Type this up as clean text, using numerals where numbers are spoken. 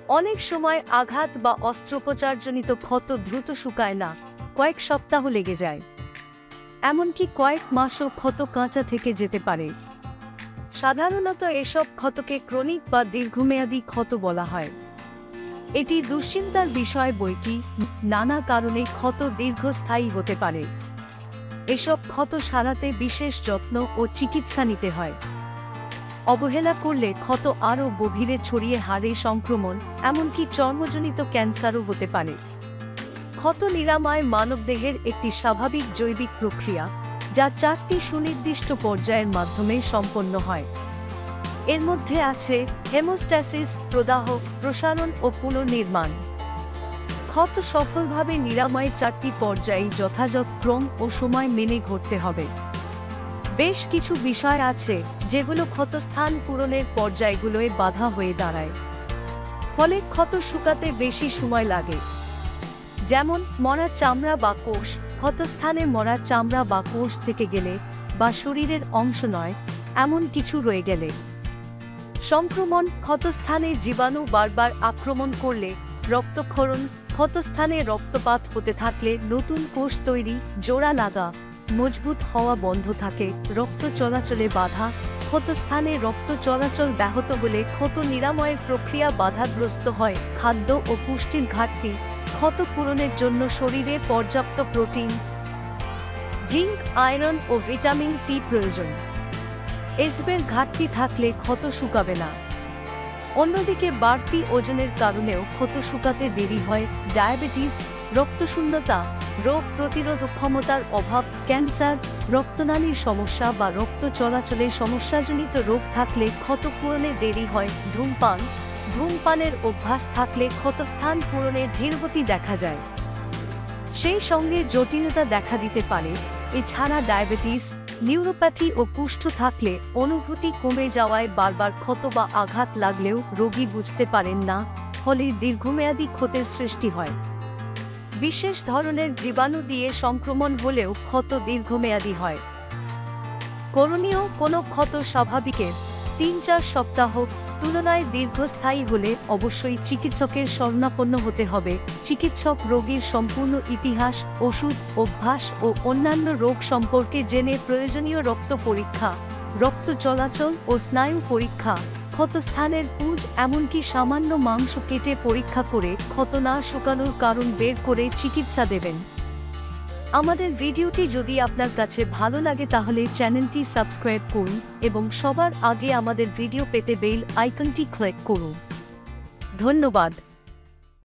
অনেক সময় আঘাত বা অস্ত্রোপচারজনিত ক্ষত দ্রুত শুকায় না, কয়েক সপ্তাহ লেগে যায়, এমনকি কয়েক মাসও ক্ষত কাঁচা থেকে যেতে পারে। সাধারণত এসব ক্ষতকে ক্রনিক বা দীর্ঘমেয়াদী ক্ষত বলা হয়। এটি দুশ্চিন্তার বিষয় বৈকি নানা কারণে ক্ষত দীর্ঘস্থায়ী হতে পারে। এসব ক্ষত সারাতে বিশেষ যত্ন ও চিকিৎসা নিতে হয়। অবহেলা করলে ক্ষত আরও গভীরে ছড়িয়ে হাড়ে সংক্রমণ, এমনকি চর্মজনিত ক্যান্সারও হতে পারে। ক্ষত নিরাময় মানবদেহের একটি স্বাভাবিক জৈবিক প্রক্রিয়া, যা 4টি সুনির্দিষ্ট পর্যায়ের মাধ্যমে সম্পন্ন হয়। এর মধ্যে আছে হেমোস্ট্যাসিস, প্রদাহ, প্রসারণ ও পুনর্নির্মাণ। ক্ষত সফলভাবে নিরাময়ের 4টি পর্যায়ে যথাযথ ক্রম ও সময় মেনে ঘটতে হবে। বেশ কিছু বিষয় আছে যেগুলো ক্ষতস্থান পূরণের পর্যায়গুলোয় বাধা হয়ে দাঁড়ায়, ফলে ক্ষত শুকাতে বেশি সময় লাগে। যেমন মরা চামড়া বা কোষ। ক্ষতস্থানে মরা চামড়া বা কোষ থেকে গেলে বা শরীরের অংশ নয় এমন কিছু রয়ে গেলে। সংক্রমণ। ক্ষতস্থানে জীবাণু বারবার আক্রমণ করলে। রক্তক্ষরণ। ক্ষতস্থানে রক্তপাত হতে থাকলে, নতুন কোষ তৈরি, জোড়া লাগা, মজবুত হওয়া বন্ধ থাকে, রক্ত চলাচলে বাধা। ক্ষতস্থানে রক্ত চলাচল ব্যাহত হলে ক্ষত নিরাময়ের প্রক্রিয়া বাধাগ্রস্ত হয়। খাদ্য ও পুষ্টির ঘাটতি। ক্ষত পূরণের জন্য শরীরে পর্যাপ্ত প্রোটিন, জিঙ্ক, আয়রন ও ভিটামিন সি প্রয়োজন। এসবের ঘাটতি থাকলে ক্ষত শুকাবে না। অন্যদিকে বাড়তি ওজনের কারণেও ক্ষত শুকাতে দেরি হয়। ডায়াবেটিস, রক্তশূন্যতা, রোগ প্রতিরোধ ক্ষমতার অভাব, ক্যান্সার, রক্তনালীর সমস্যা বা রক্ত চলাচলে সমস্যাজনিত রোগ থাকলে ক্ষত পূরণে দেরি হয়। ধূমপান। ধূমপানের অভ্যাস থাকলে ক্ষতস্থান পূরণে ধীরগতি দেখা যায়, সেই সঙ্গে জটিলতা দেখা দিতে পারে। এছাড়া ডায়াবেটিস, নিউরোপ্যাথি ও কুষ্ঠ থাকলে অনুভূতি কমে যাওয়ায় বারবার ক্ষত বা আঘাত লাগলেও রোগী বুঝতে পারেন না, ফলে দীর্ঘমেয়াদী ক্ষতের সৃষ্টি হয়। বিশেষ ধরনের জীবাণু দিয়ে সংক্রমণ হলেও ক্ষত দীর্ঘমেয়াদী হয়। করণীয়। কোনো ক্ষত স্বাভাবিকের 3-4 সপ্তাহ তুলনায় দীর্ঘস্থায়ী হলে অবশ্যই চিকিৎসকের শরণাপন্ন হতে হবে। চিকিৎসক রোগীর সম্পূর্ণ ইতিহাস, ওষুধ, অভ্যাস ও অন্যান্য রোগ সম্পর্কে জেনে প্রয়োজনীয় রক্ত পরীক্ষা, রক্ত চলাচল ও স্নায়ু পরীক্ষা, ক্ষতস্থানের পুঁজ, এমনকি সামান্য মাংস কেটে পরীক্ষা করে ক্ষত না শুকানোর কারণ বের করে চিকিৎসা দেবেন। আমাদের ভিডিওটি যদি আপনার কাছে ভালো লাগে তাহলে চ্যানেলটি সাবস্ক্রাইব করুন এবং সবার আগে আমাদের ভিডিও পেতে বেল আইকনটি ক্লিক করুন। ধন্যবাদ।